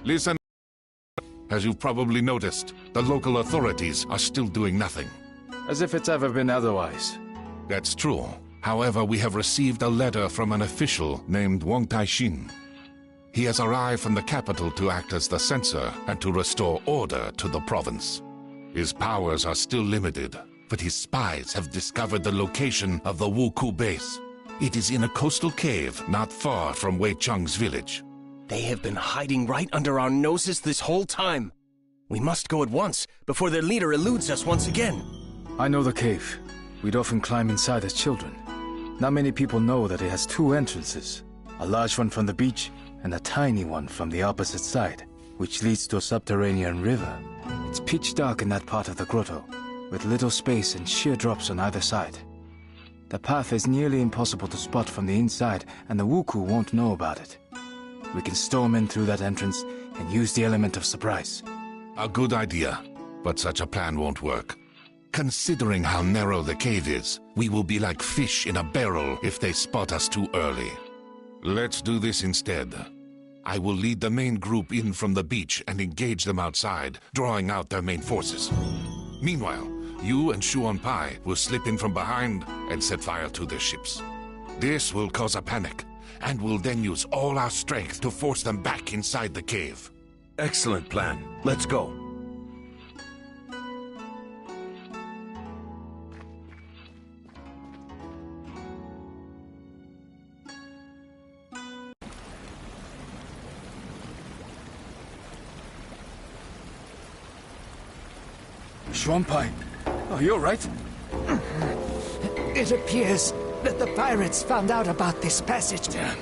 Listen. As you've probably noticed, the local authorities are still doing nothing. As if it's ever been otherwise. That's true. However, we have received a letter from an official named Wang Taixin. He has arrived from the capital to act as the censor and to restore order to the province. His powers are still limited, but his spies have discovered the location of the Wuku base. It is in a coastal cave not far from Wei Cheng's village. They have been hiding right under our noses this whole time. We must go at once, before their leader eludes us once again. I know the cave. We'd often climb inside as children. Not many people know that it has two entrances. A large one from the beach, and a tiny one from the opposite side, which leads to a subterranean river. It's pitch dark in that part of the grotto, with little space and sheer drops on either side. The path is nearly impossible to spot from the inside, and the Wuku won't know about it. We can storm in through that entrance and use the element of surprise. A good idea, but such a plan won't work. Considering how narrow the cave is, we will be like fish in a barrel if they spot us too early. Let's do this instead. I will lead the main group in from the beach and engage them outside, drawing out their main forces. Meanwhile, you and Shuan Pai will slip in from behind and set fire to their ships. This will cause a panic, and we'll then use all our strength to force them back inside the cave. Excellent plan. Let's go. Shuanpai, are you alright? It appears that the pirates found out about this passage. Damn.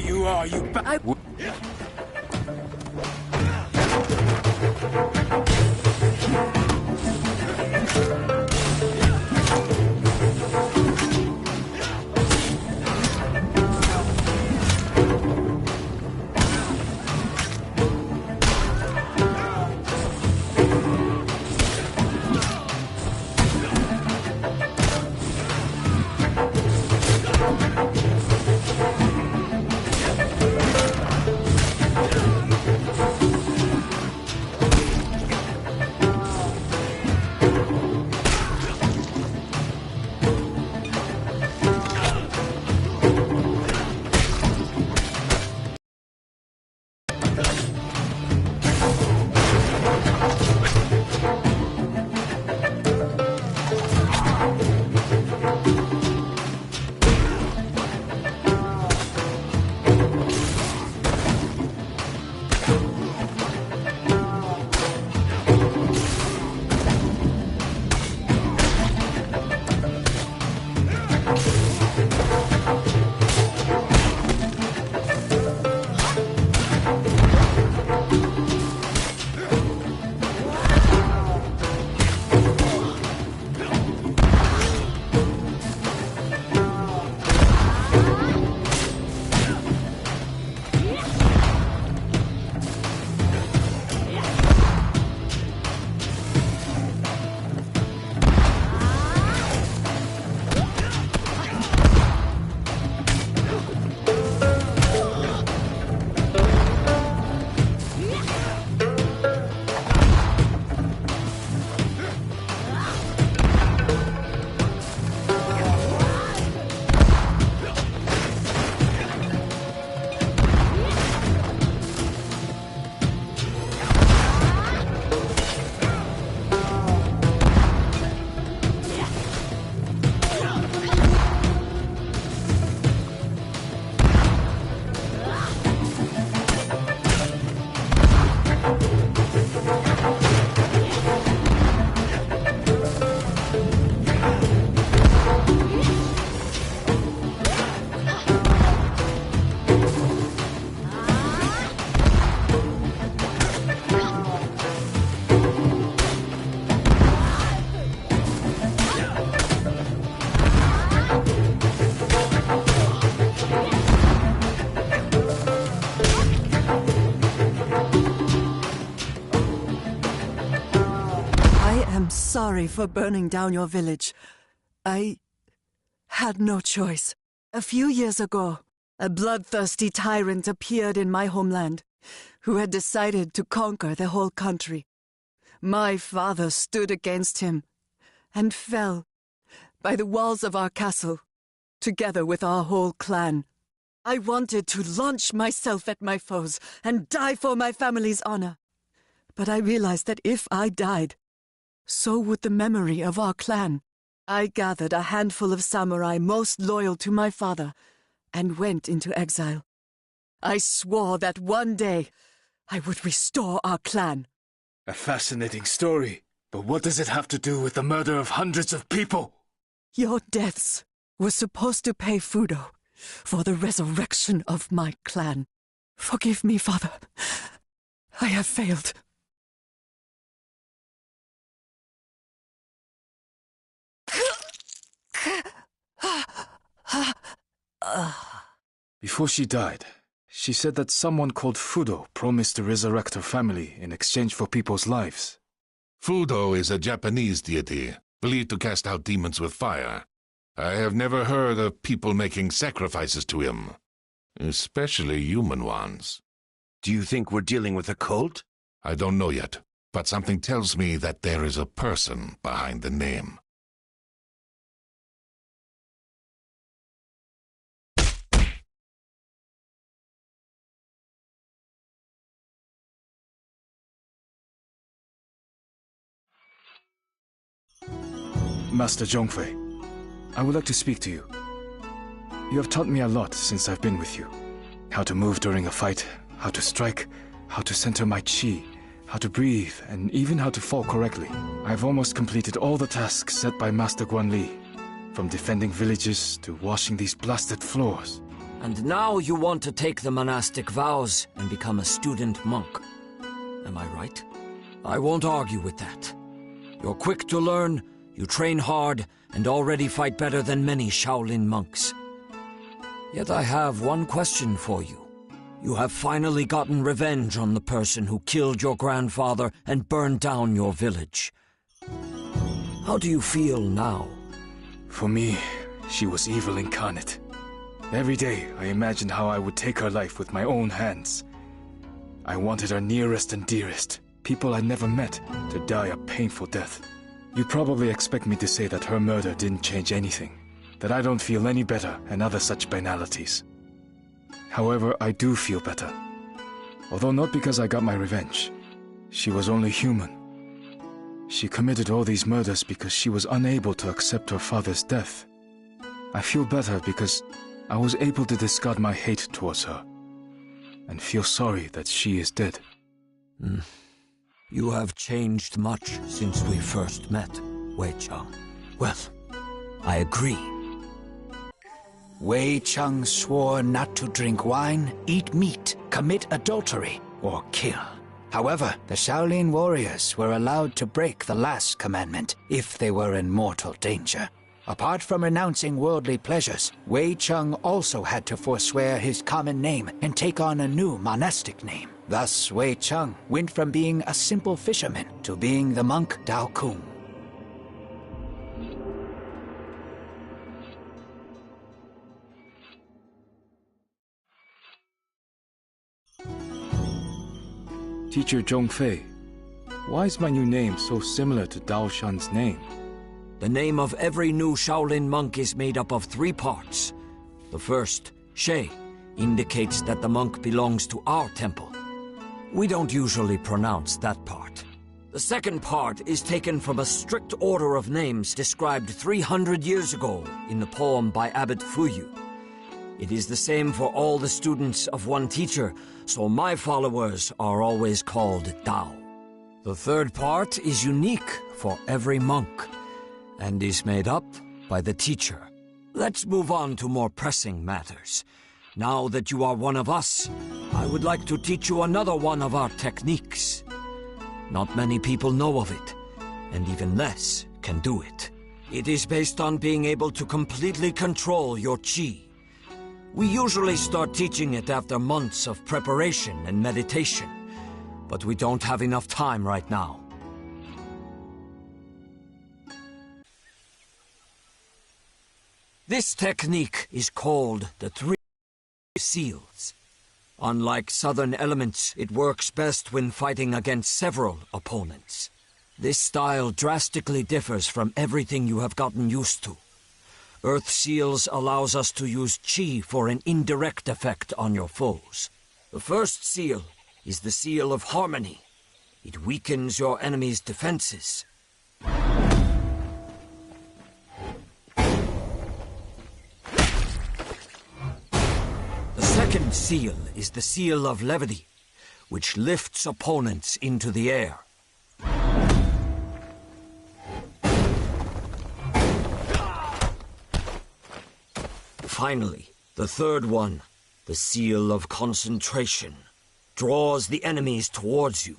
you are, you Sorry for burning down your village. I had no choice. A few years ago, a bloodthirsty tyrant appeared in my homeland, who had decided to conquer the whole country. My father stood against him, and fell by the walls of our castle, together with our whole clan. I wanted to launch myself at my foes and die for my family's honor. But I realized that if I died, so would the memory of our clan. I gathered a handful of samurai most loyal to my father and went into exile. I swore that one day I would restore our clan. A fascinating story, but what does it have to do with the murder of hundreds of people? Your deaths were supposed to pay Fudo for the resurrection of my clan. Forgive me, father. I have failed. Before she died, she said that someone called Fudo promised to resurrect her family in exchange for people's lives. Fudo is a Japanese deity, believed to cast out demons with fire. I have never heard of people making sacrifices to him, especially human ones. Do you think we're dealing with a cult? I don't know yet, but something tells me that there is a person behind the name. Master Zhongfei, I would like to speak to you. You have taught me a lot since I've been with you. How to move during a fight, how to strike, how to center my chi, how to breathe, and even how to fall correctly. I've almost completed all the tasks set by Master Guan Li, from defending villages to washing these blasted floors. And now you want to take the monastic vows and become a student monk. Am I right? I won't argue with that. You're quick to learn, you train hard, and already fight better than many Shaolin monks. Yet I have one question for you. You have finally gotten revenge on the person who killed your grandfather and burned down your village. How do you feel now? For me, she was evil incarnate. Every day, I imagined how I would take her life with my own hands. I wanted her nearest and dearest, people I'd never met, to die a painful death. You probably expect me to say that her murder didn't change anything, that I don't feel any better and other such banalities. However, I do feel better. Although not because I got my revenge. She was only human. She committed all these murders because she was unable to accept her father's death. I feel better because I was able to discard my hate towards her, and feel sorry that she is dead. You have changed much since we first met, Wei Chang. Well, I agree. Wei Chang swore not to drink wine, eat meat, commit adultery, or kill. However, the Shaolin warriors were allowed to break the last commandment if they were in mortal danger. Apart from renouncing worldly pleasures, Wei Chang also had to forswear his common name and take on a new monastic name. Thus, Wei Chang went from being a simple fisherman to being the monk Dao Kung. Teacher Zhongfei, why is my new name so similar to Dao Shan's name? The name of every new Shaolin monk is made up of 3 parts. The first, She, indicates that the monk belongs to our temple. We don't usually pronounce that part. The second part is taken from a strict order of names described 300 years ago in the poem by Abbot Fuyu. It is the same for all the students of one teacher, so my followers are always called Dao. The third part is unique for every monk, and is made up by the teacher. Let's move on to more pressing matters. Now that you are one of us, I would like to teach you another one of our techniques. Not many people know of it, and even less can do it. It is based on being able to completely control your chi. We usually start teaching it after months of preparation and meditation, but we don't have enough time right now. This technique is called the 3 seals. Unlike southern elements, it works best when fighting against several opponents. This style drastically differs from everything you have gotten used to. Earth Seals allows us to use Chi for an indirect effect on your foes. The first seal is the Seal of Harmony. It weakens your enemy's defenses. The second seal is the Seal of Levity, which lifts opponents into the air. Finally, the third one, the Seal of Concentration, draws the enemies towards you.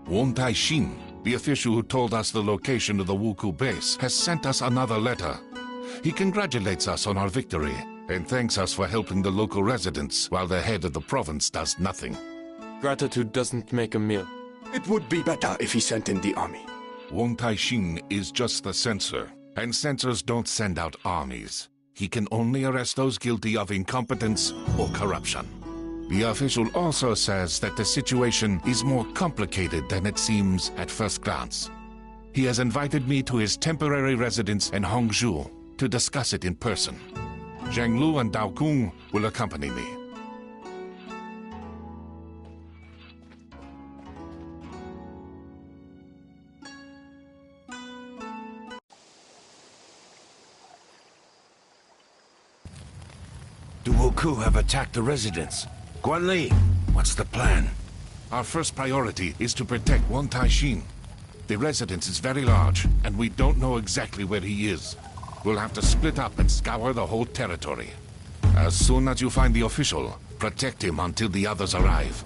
Won Tai-shin, the official who told us the location of the Wuku base, has sent us another letter. He congratulates us on our victory and thanks us for helping the local residents while the head of the province does nothing. Gratitude doesn't make a meal. It would be better if he sent in the army. Won Tai-shin is just the censor, and censors don't send out armies. He can only arrest those guilty of incompetence or corruption. The official also says that the situation is more complicated than it seems at first glance. He has invited me to his temporary residence in Hongzhou to discuss it in person. Zhang Lu and Dao Kung will accompany me. The Wuku have attacked the residents. Guanli, what's the plan? Our first priority is to protect Won Tai-shin. The residence is very large, and we don't know exactly where he is. We'll have to split up and scour the whole territory. As soon as you find the official, protect him until the others arrive.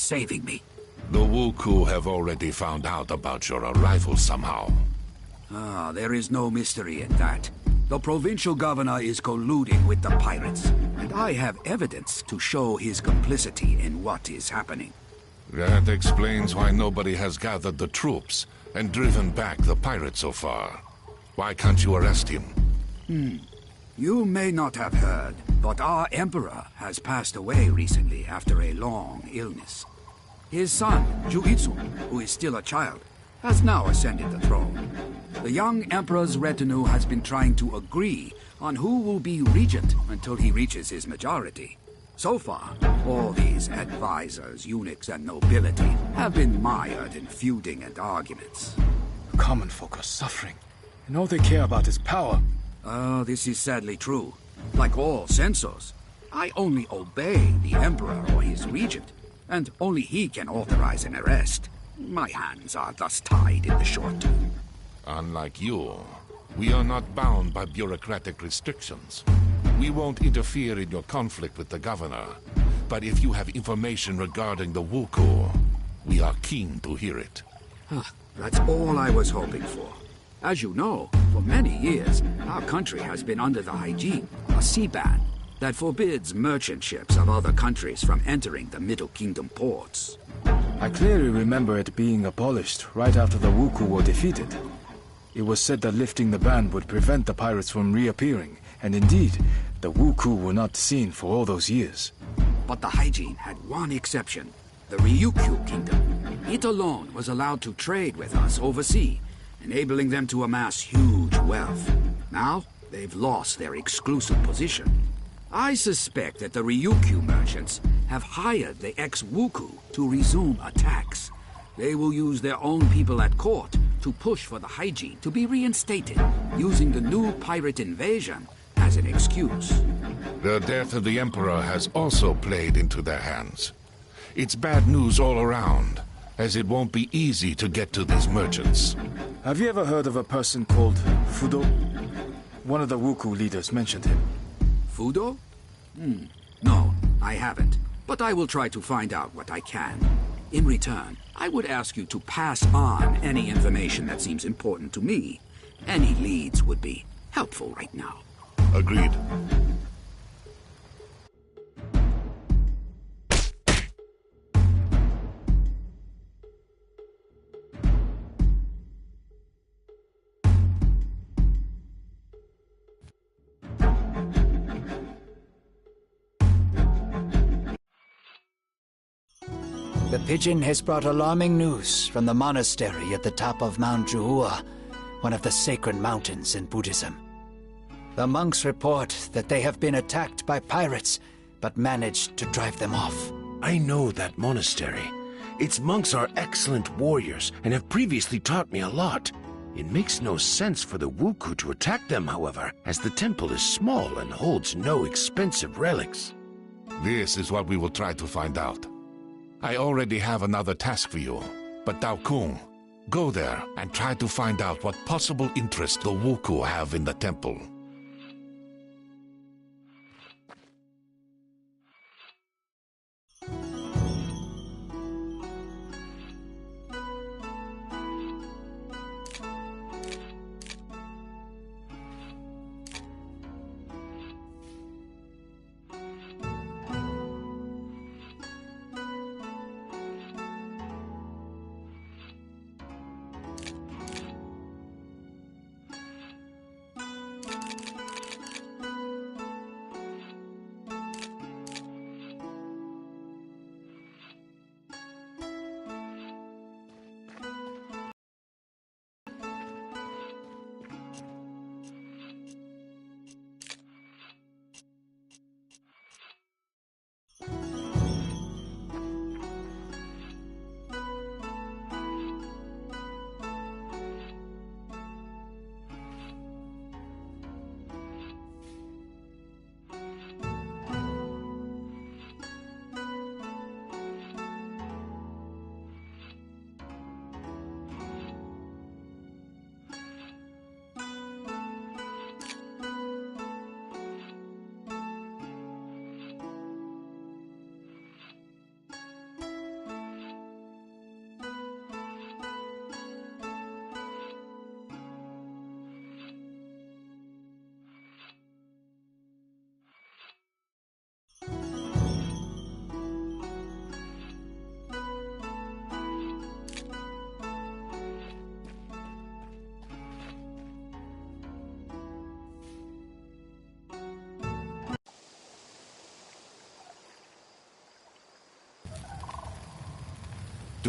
saving me. The Wuku have already found out about your arrival somehow. Ah, there is no mystery in that. The provincial governor is colluding with the pirates, and I have evidence to show his complicity in what is happening. That explains why nobody has gathered the troops and driven back the pirates so far. Why can't you arrest him? You may not have heard, but our emperor has passed away recently after a long illness. His son, Juitsu, who is still a child, has now ascended the throne. The young emperor's retinue has been trying to agree on who will be regent until he reaches his majority. So far, all these advisors, eunuchs, and nobility have been mired in feuding and arguments. The common folk are suffering, and all they care about is power. This is sadly true. Like all censors, I only obey the emperor or his regent, and only he can authorize an arrest. My hands are thus tied in the short term. Unlike you, we are not bound by bureaucratic restrictions. We won't interfere in your conflict with the governor, but if you have information regarding the Wuku, we are keen to hear it. That's all I was hoping for. As you know, for many years, our country has been under the hygiene, a sea ban, that forbids merchant ships of other countries from entering the Middle Kingdom ports. I clearly remember it being abolished right after the Wuku were defeated. It was said that lifting the ban would prevent the pirates from reappearing, and indeed, the Wuku were not seen for all those years. But the hygiene had one exception, the Ryukyu Kingdom. It alone was allowed to trade with us overseas, enabling them to amass huge wealth. Now, they've lost their exclusive position. I suspect that the Ryukyu merchants have hired the ex-Wuku to resume attacks. They will use their own people at court to push for the hygiene to be reinstated, using the new pirate invasion as an excuse. The death of the Emperor has also played into their hands. It's bad news all around, as it won't be easy to get to these merchants. Have you ever heard of a person called Fudo? One of the Wuku leaders mentioned him. Fudo? No, I haven't. But I will try to find out what I can. In return, I would ask you to pass on any information that seems important to me. Any leads would be helpful right now. Agreed. The pigeon has brought alarming news from the monastery at the top of Mount Juhua, one of the sacred mountains in Buddhism. The monks report that they have been attacked by pirates, but managed to drive them off. I know that monastery. Its monks are excellent warriors and have previously taught me a lot. It makes no sense for the Wuku to attack them, however, as the temple is small and holds no expensive relics. This is what we will try to find out. I already have another task for you, but Dao Kung, go there and try to find out what possible interest the Wuku have in the temple.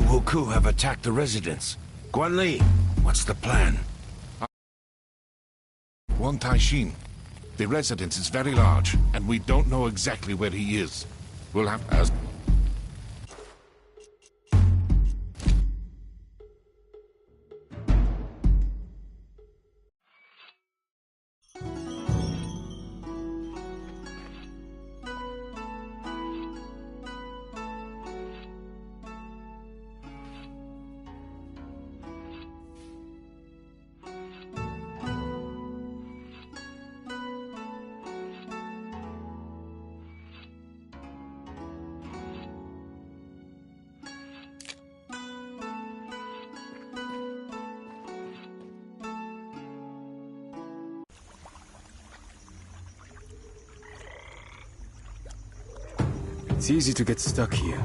The Wuku have attacked the residence. Guan Li, what's the plan? One Taishin. The residence is very large, and we don't know exactly where he is. We'll have to ask. It's easy to get stuck here.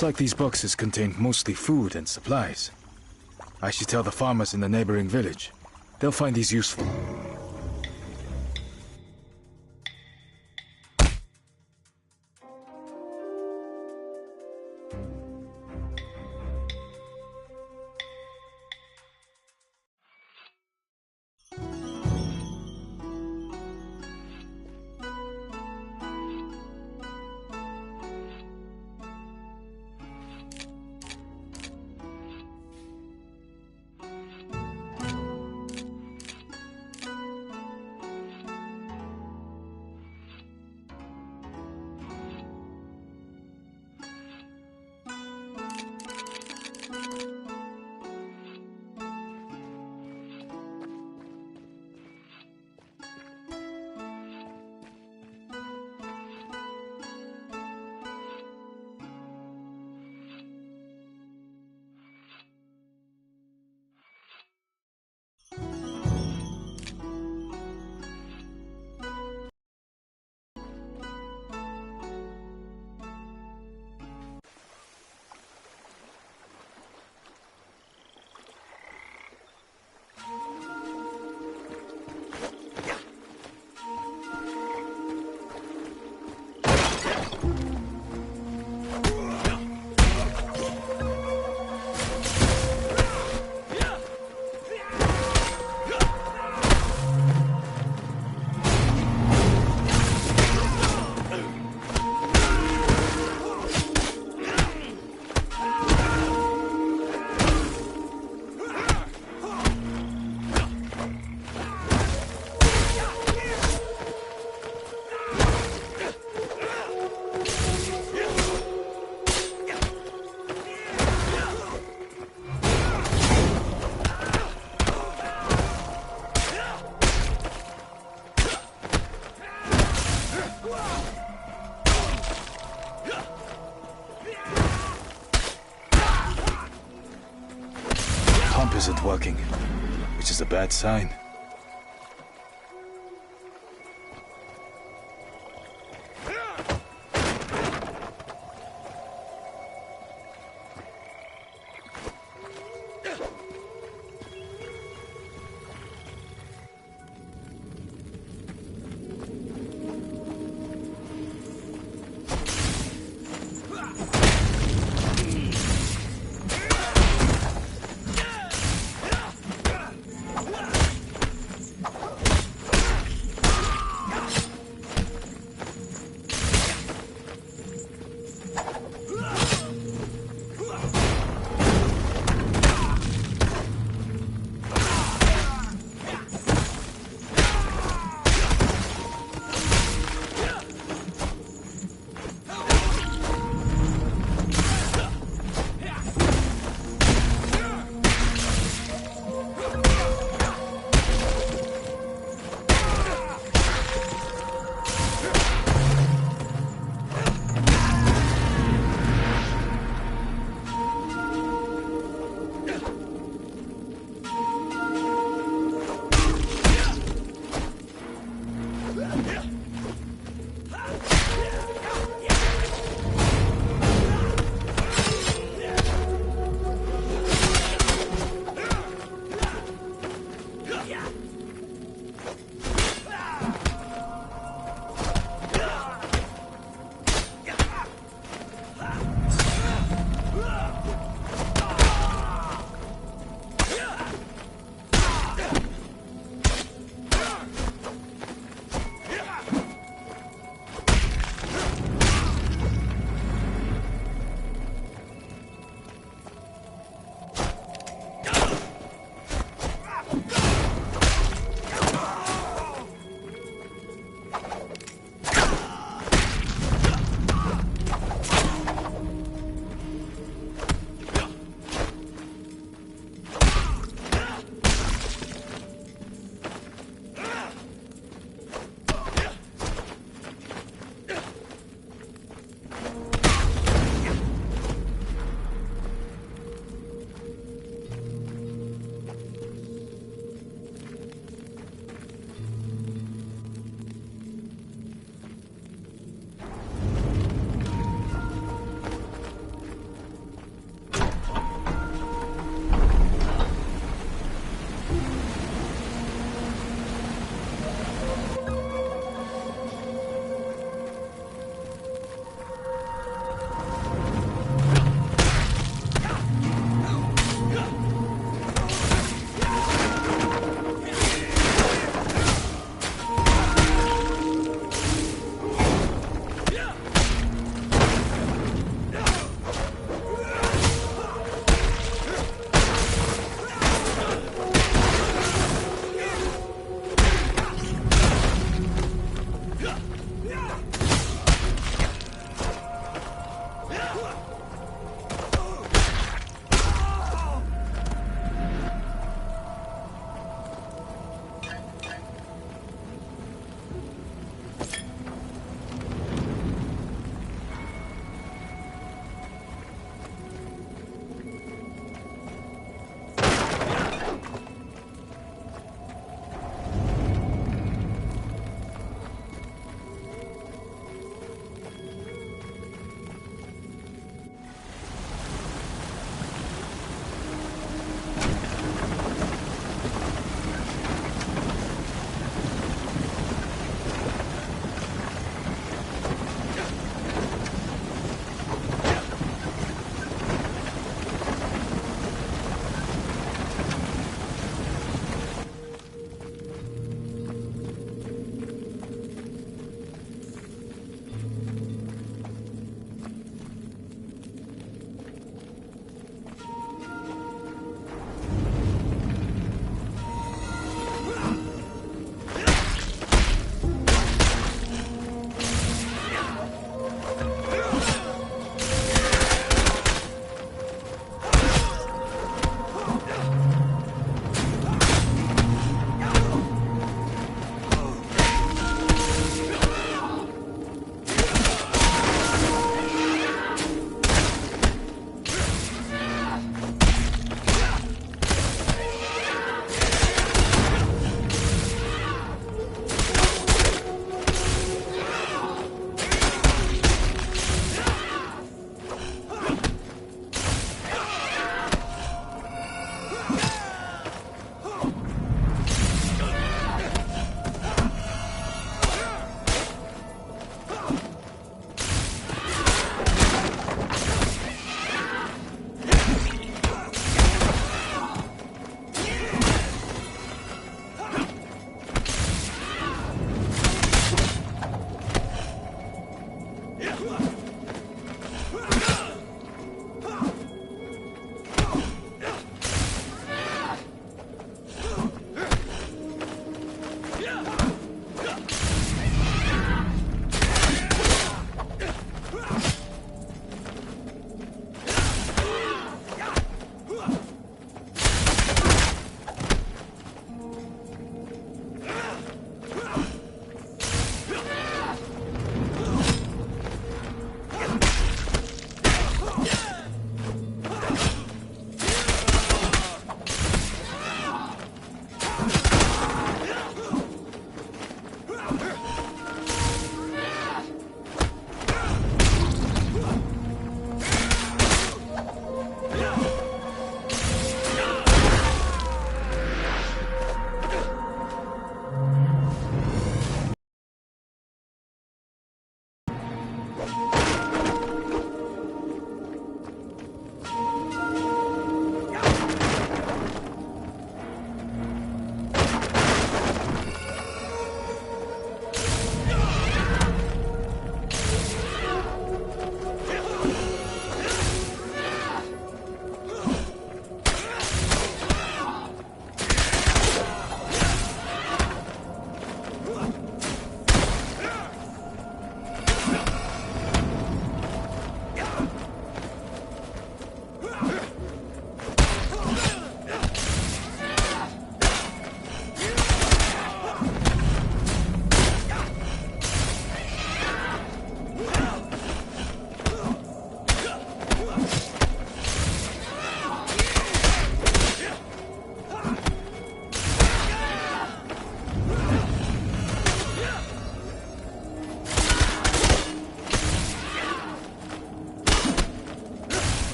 Looks like these boxes contain mostly food and supplies. I should tell the farmers in the neighboring village. They'll find these useful. Isn't working, which is a bad sign.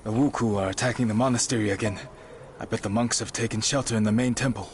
The Wuku are attacking the monastery again. I bet the monks have taken shelter in the main temple.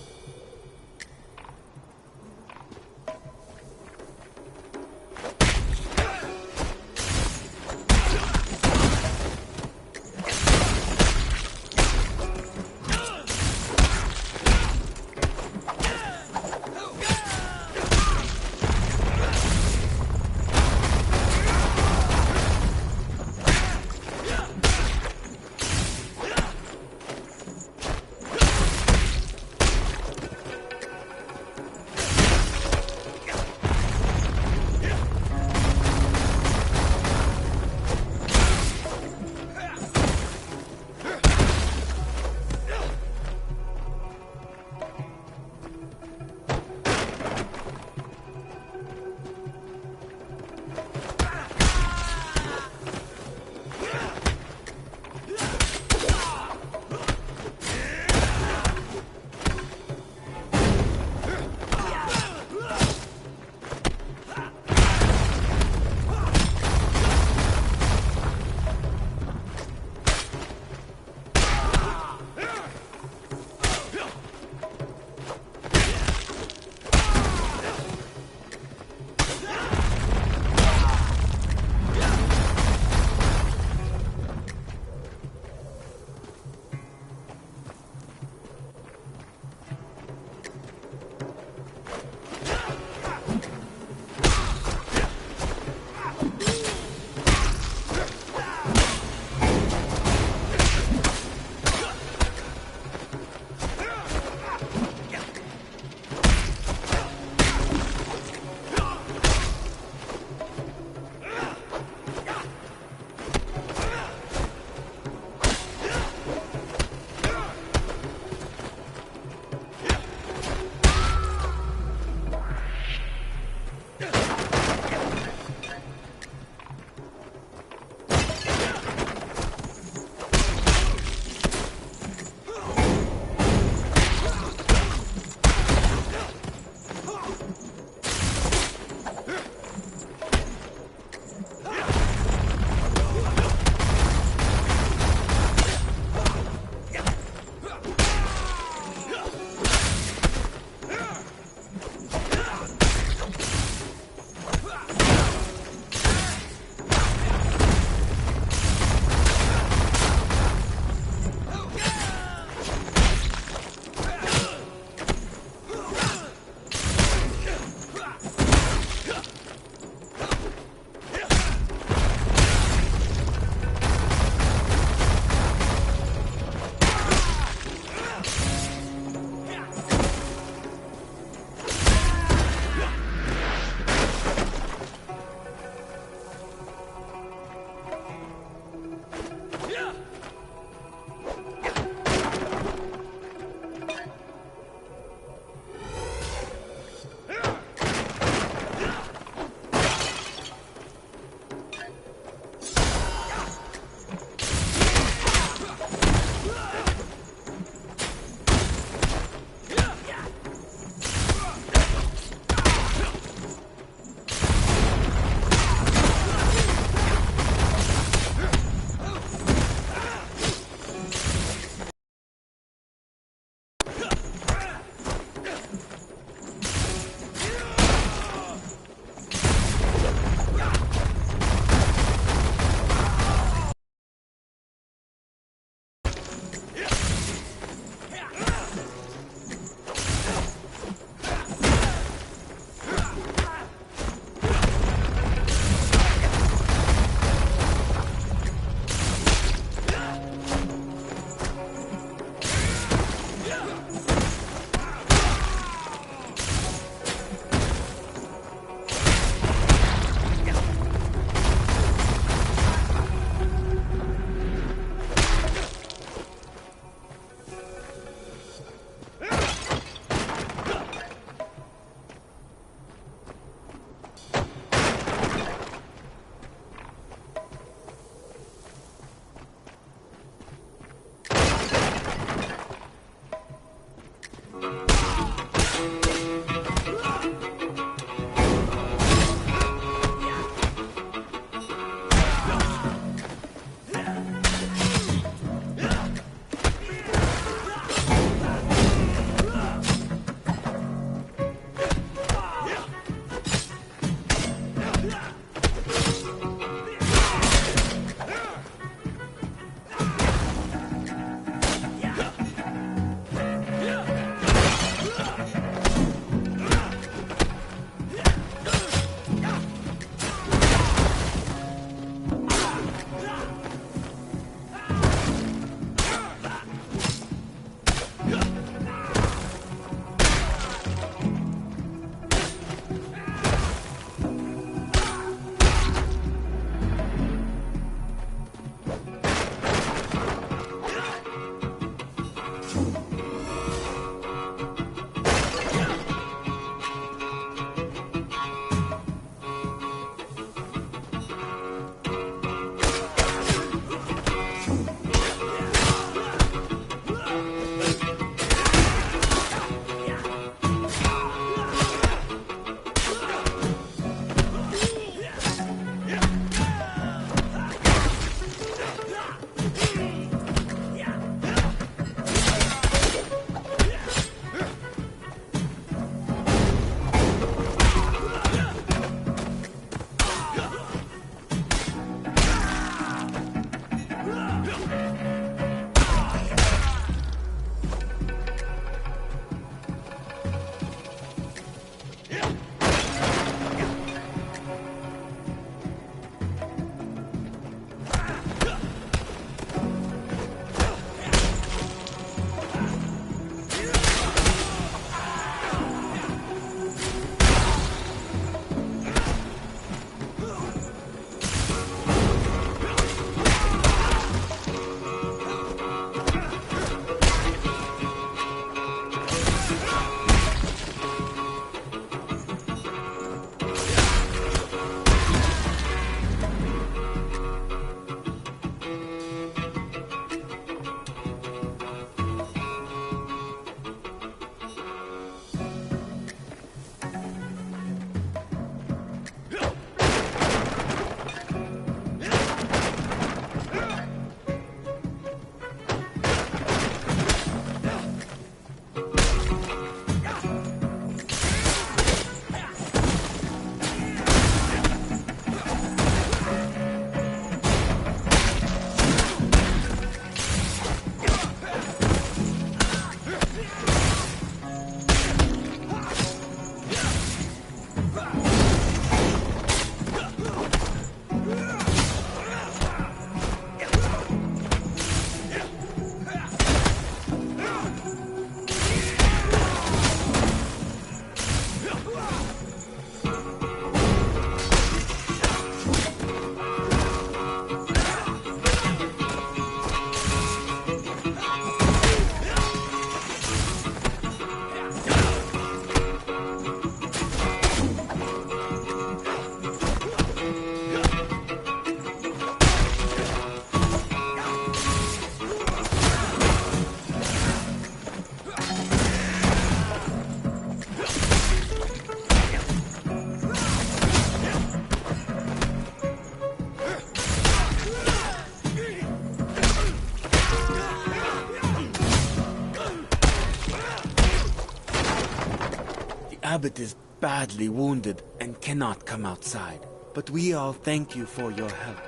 Abbot is badly wounded and cannot come outside, but we all thank you for your help.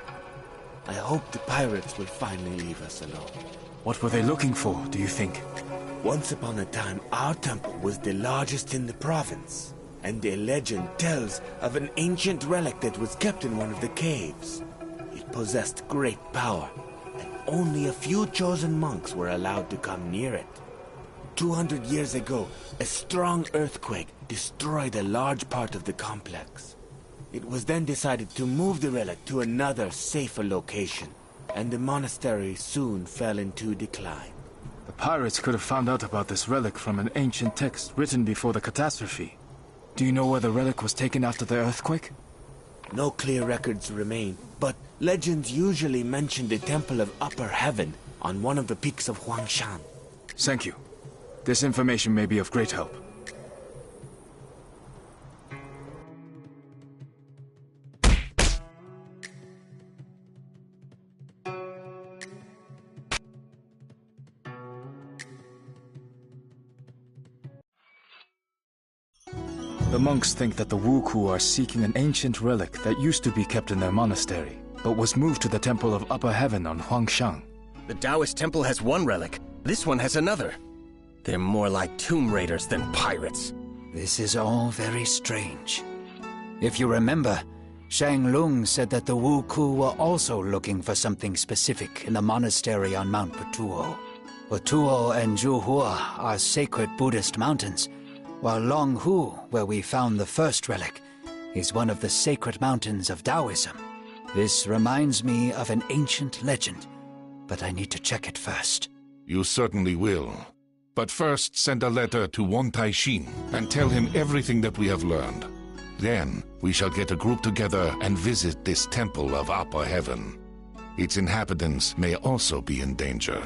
I hope the pirates will finally leave us alone. What were they looking for, do you think? Once upon a time, our temple was the largest in the province, and a legend tells of an ancient relic that was kept in one of the caves. It possessed great power, and only a few chosen monks were allowed to come near it. 200 years ago, a strong earthquake destroyed a large part of the complex. It was then decided to move the relic to another, safer location, and the monastery soon fell into decline. The pirates could have found out about this relic from an ancient text written before the catastrophe. Do you know where the relic was taken after the earthquake? No clear records remain, but legends usually mention the Temple of Upper Heaven on one of the peaks of Huangshan. Thank you. This information may be of great help. The monks think that the Wuku are seeking an ancient relic that used to be kept in their monastery, but was moved to the Temple of Upper Heaven on Huangshan. The Taoist temple has one relic. This one has another. They're more like tomb raiders than pirates. This is all very strange. If you remember, Shang Lung said that the Wuku were also looking for something specific in the monastery on Mount Putuo. Putuo and Zhuhua are sacred Buddhist mountains, while Longhu, where we found the first relic, is one of the sacred mountains of Taoism. This reminds me of an ancient legend, but I need to check it first. You certainly will. But first, send a letter to Wan Taishin and tell him everything that we have learned. Then, we shall get a group together and visit this Temple of Upper Heaven. Its inhabitants may also be in danger.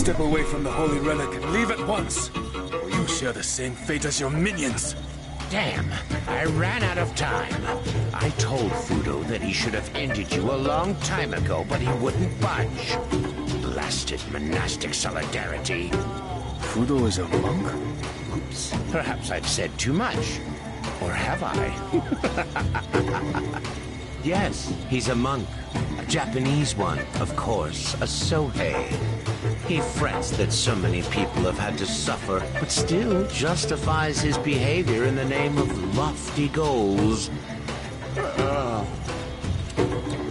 Step away from the holy relic and leave at once, or you share the same fate as your minions. Damn, I ran out of time. I told Fudo that he should have ended you a long time ago, but he wouldn't budge. Blasted monastic solidarity. Fudo is a monk? Oops, perhaps I've said too much. Or have I? Yes, he's a monk. A Japanese one, of course, a Sohei. He frets that so many people have had to suffer, but still justifies his behavior in the name of lofty goals.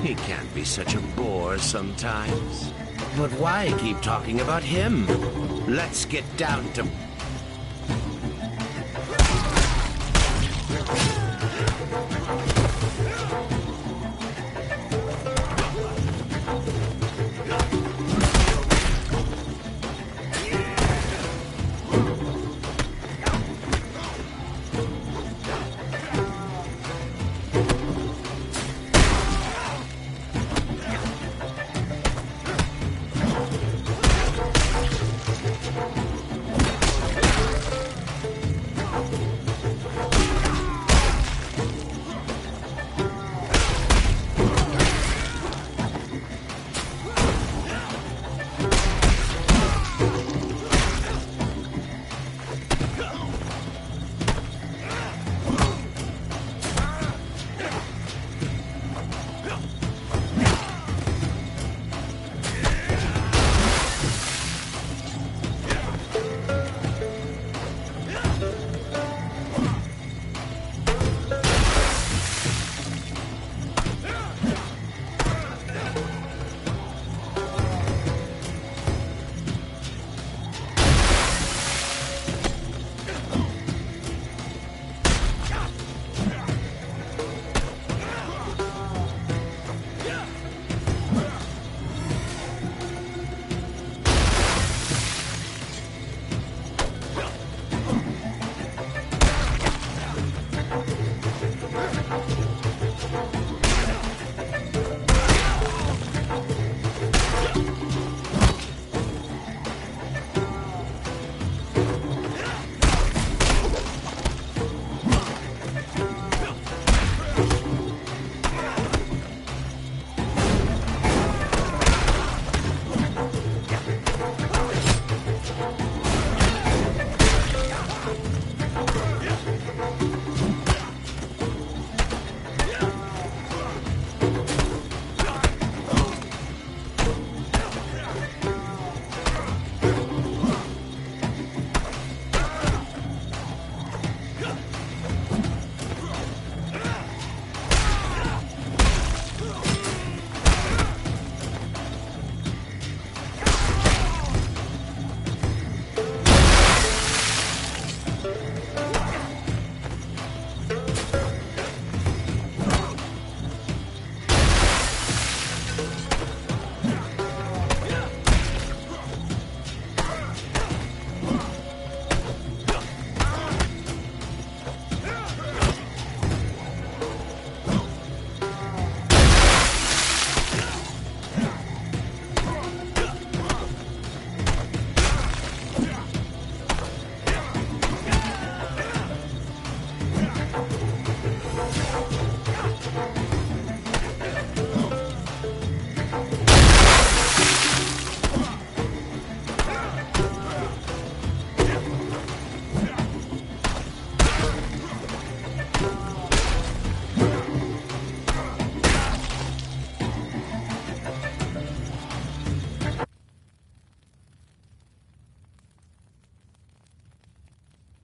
He can be such a bore sometimes. But why keep talking about him? Let's get down to...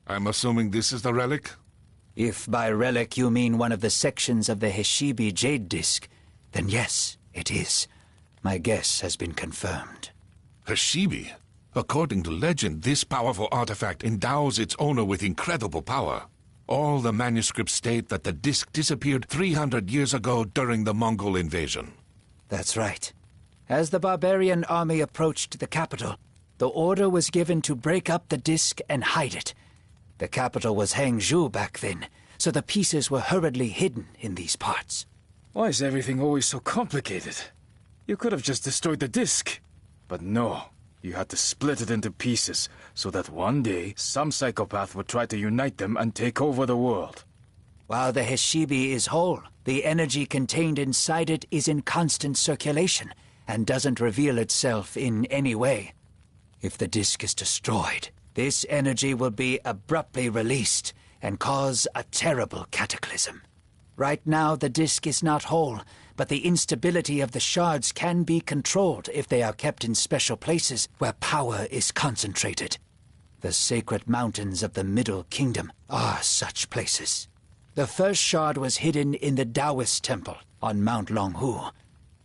I'm assuming this is the relic? If by relic you mean one of the sections of the Heshibi Jade Disc, then yes, it is. My guess has been confirmed. Heshibi? According to legend, this powerful artifact endows its owner with incredible power. All the manuscripts state that the disc disappeared 300 years ago during the Mongol invasion. That's right. As the barbarian army approached the capital, the order was given to break up the disc and hide it. The capital was Hangzhou back then, so the pieces were hurriedly hidden in these parts. Why is everything always so complicated? You could have just destroyed the disc. But no. You had to split it into pieces, so that one day, some psychopath would try to unite them and take over the world. While the Heshibi is whole, the energy contained inside it is in constant circulation, and doesn't reveal itself in any way. If the disk is destroyed, this energy will be abruptly released and cause a terrible cataclysm. Right now, the disk is not whole, but the instability of the shards can be controlled if they are kept in special places where power is concentrated. The sacred mountains of the Middle Kingdom are such places. The first shard was hidden in the Taoist temple on Mount Longhu.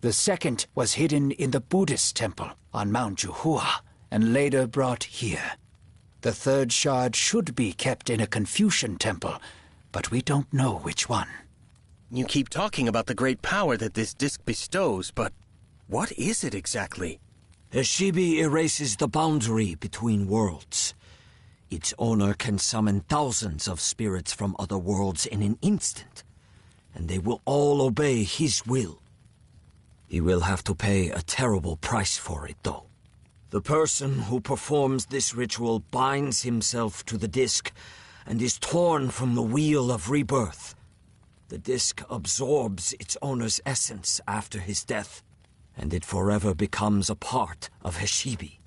The second was hidden in the Buddhist temple on Mount Juhua, and later brought here. The third shard should be kept in a Confucian temple, but we don't know which one. You keep talking about the great power that this disc bestows, but what is it exactly? Heshibi erases the boundary between worlds. Its owner can summon thousands of spirits from other worlds in an instant, and they will all obey his will. He will have to pay a terrible price for it, though. The person who performs this ritual binds himself to the disc and is torn from the wheel of rebirth. The disc absorbs its owner's essence after his death, and it forever becomes a part of Heshibi.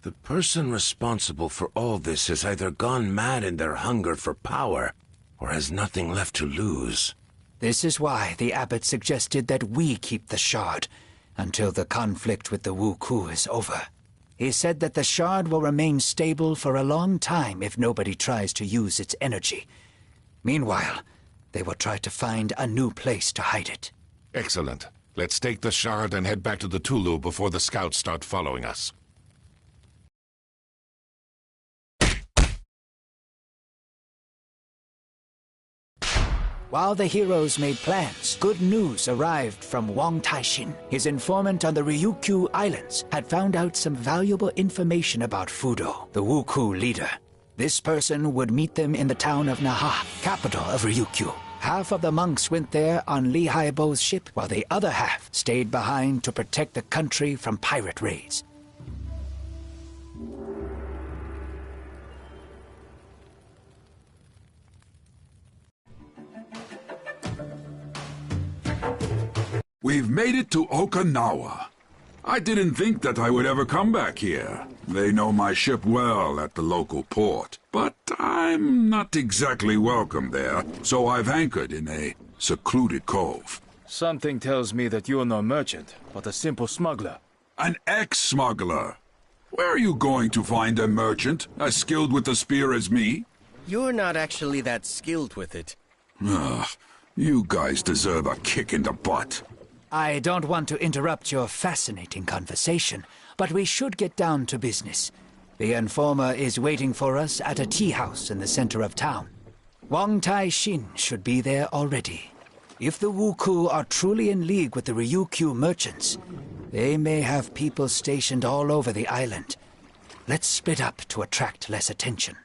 The person responsible for all this has either gone mad in their hunger for power, or has nothing left to lose. This is why the abbot suggested that we keep the shard until the conflict with the Wuku is over. He said that the shard will remain stable for a long time if nobody tries to use its energy. Meanwhile, they will try to find a new place to hide it. Excellent. Let's take the shard and head back to the Tulu before the scouts start following us. While the heroes made plans, good news arrived from Wang Taishin. His informant on the Ryukyu Islands had found out some valuable information about Fudo, the Wuku leader. This person would meet them in the town of Naha, capital of Ryukyu. Half of the monks went there on Li Haibo's ship, while the other half stayed behind to protect the country from pirate raids. We've made it to Okinawa. I didn't think that I would ever come back here. They know my ship well at the local port, but I'm not exactly welcome there, so I've anchored in a secluded cove. Something tells me that you're no merchant, but a simple smuggler. An ex-smuggler. Where are you going to find a merchant as skilled with the spear as me? You're not actually that skilled with it. Ugh, you guys deserve a kick in the butt. I don't want to interrupt your fascinating conversation, but we should get down to business. The informer is waiting for us at a tea house in the center of town. Wang Tai-shin should be there already. If the Wuku are truly in league with the Ryukyu merchants, they may have people stationed all over the island. Let's split up to attract less attention.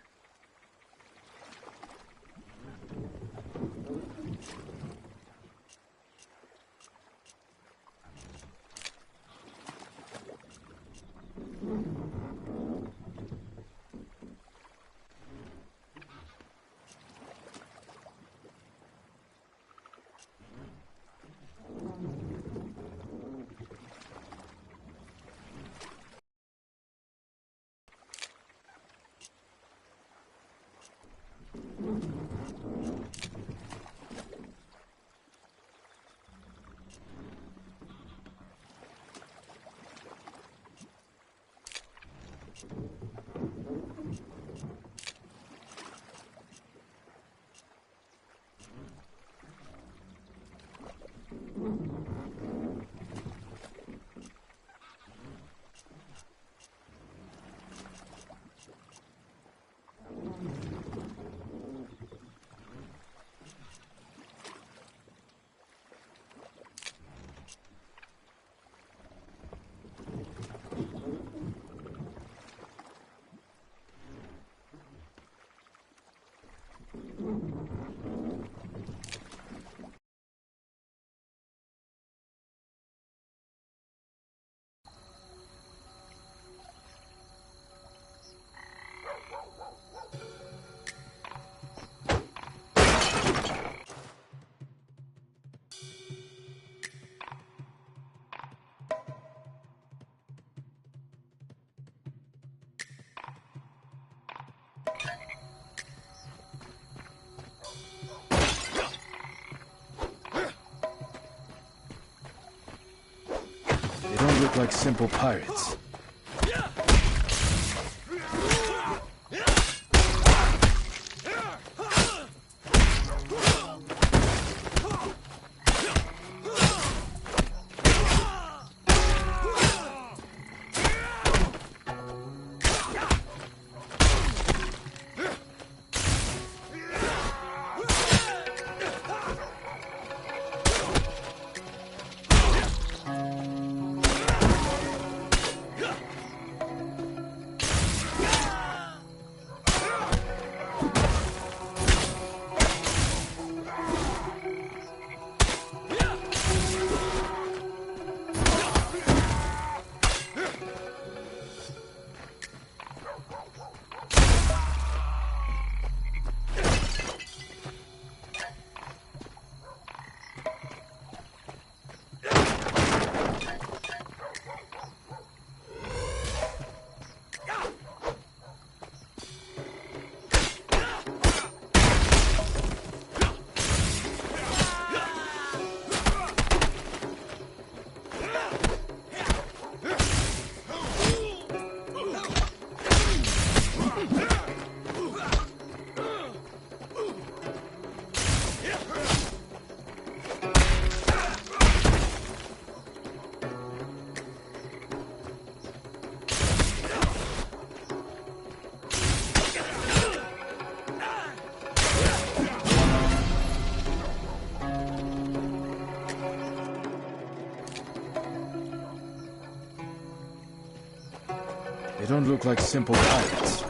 look like simple pirates. They don't look like simple pirates.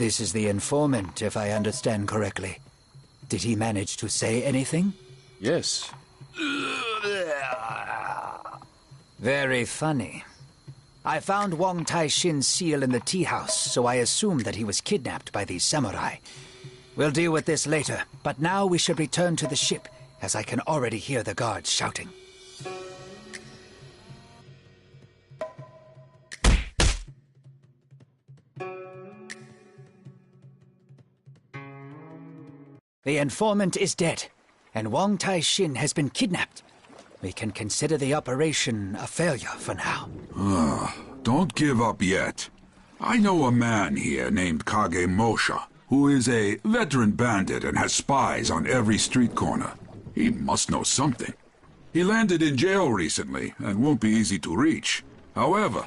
This is the informant, if I understand correctly. Did he manage to say anything? Yes. Very funny. I found Wong Tai-shin's seal in the tea house, so I assumed that he was kidnapped by these samurai. We'll deal with this later, but now we should return to the ship, as I can already hear the guards shouting. The informant is dead, and Wong Tai-shin has been kidnapped. We can consider the operation a failure for now. Don't give up yet. I know a man here named Kage Mosha, who is a veteran bandit and has spies on every street corner. He must know something. He landed in jail recently and won't be easy to reach. However,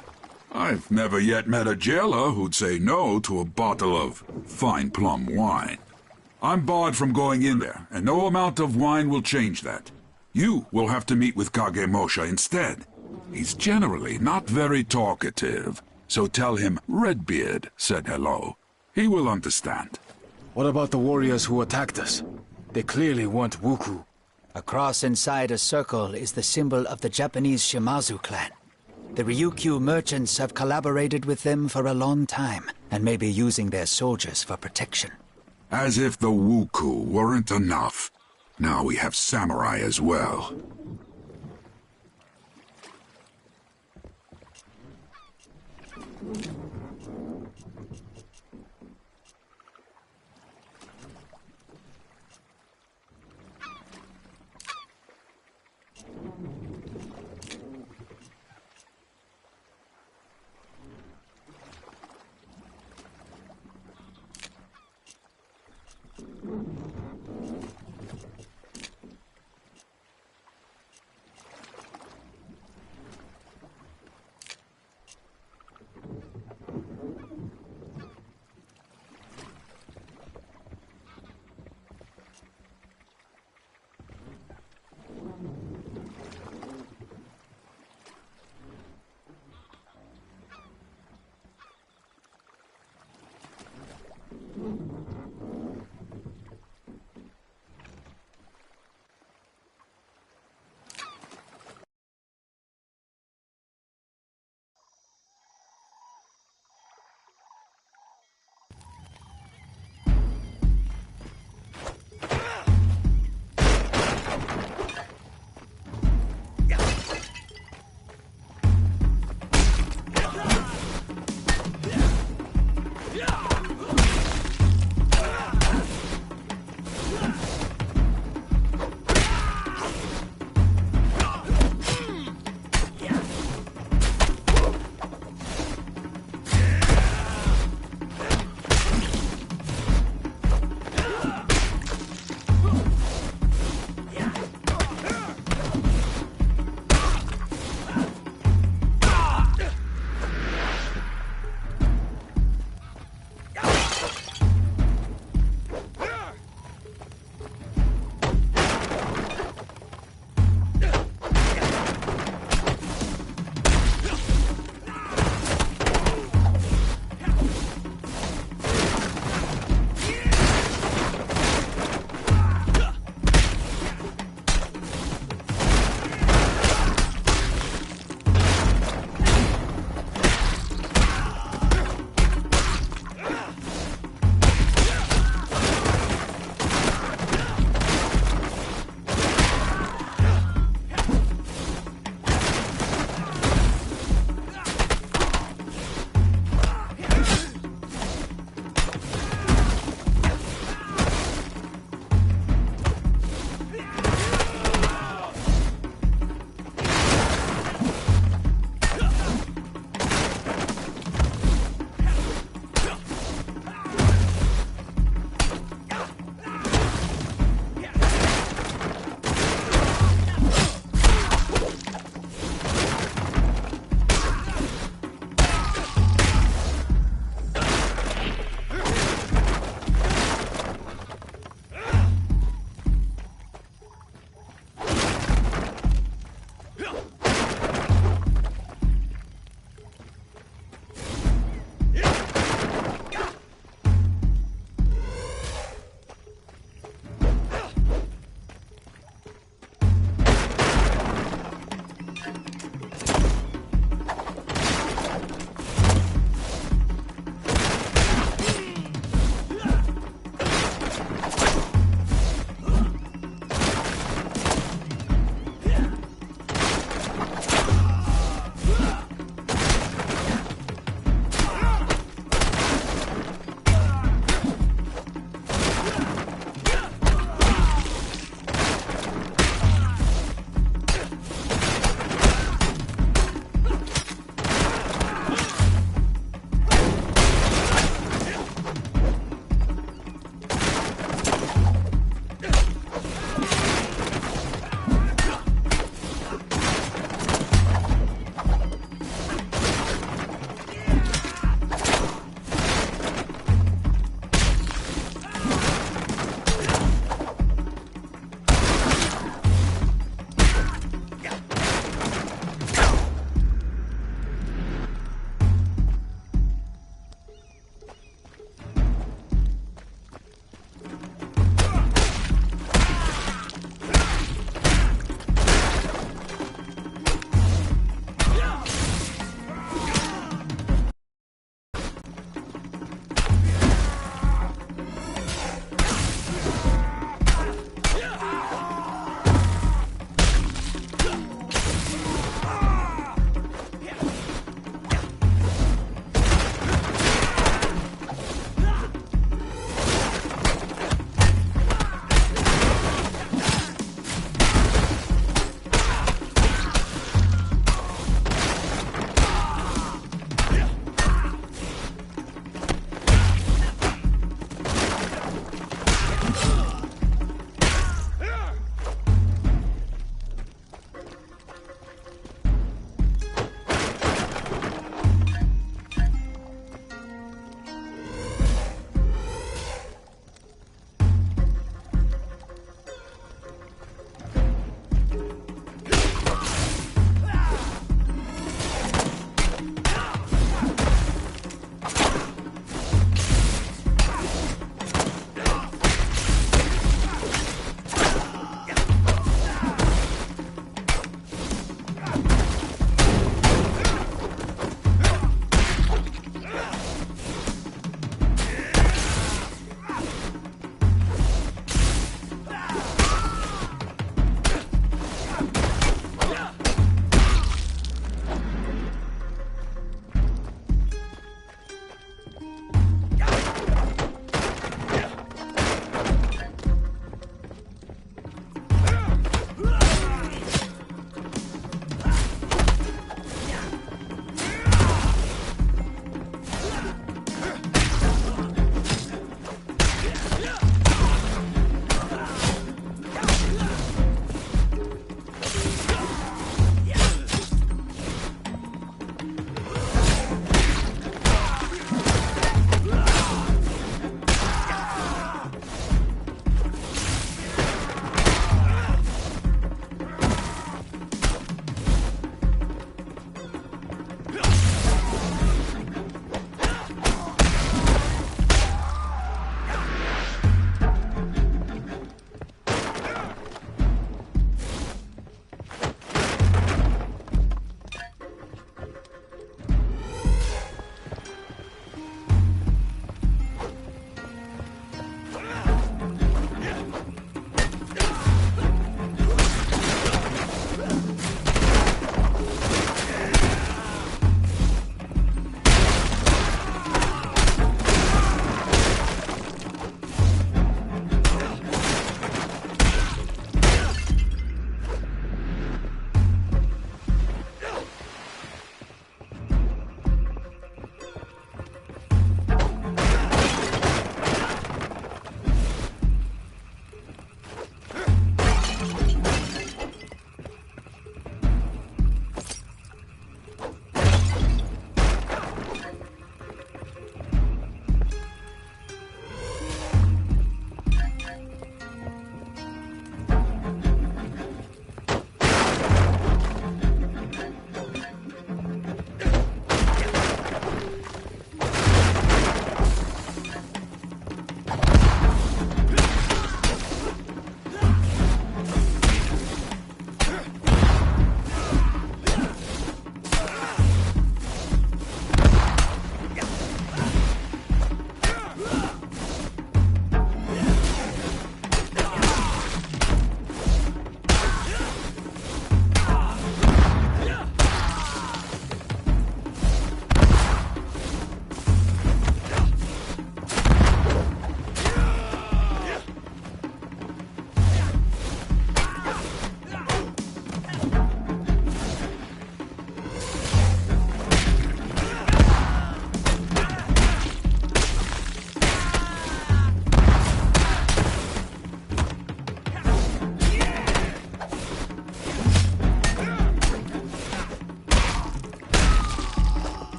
I've never yet met a jailer who'd say no to a bottle of fine plum wine. I'm barred from going in there, and no amount of wine will change that. You will have to meet with Kage Mosha instead. He's generally not very talkative, so tell him Redbeard said hello. He will understand. What about the warriors who attacked us? They clearly want Wuku. A cross inside a circle is the symbol of the Japanese Shimazu clan. The Ryukyu merchants have collaborated with them for a long time, and may be using their soldiers for protection. As if the Wuku weren't enough. Now we have samurai as well.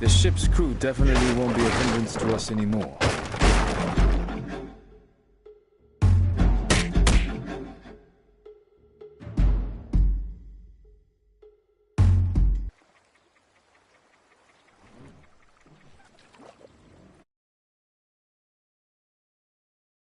The ship's crew definitely won't be a hindrance to us anymore.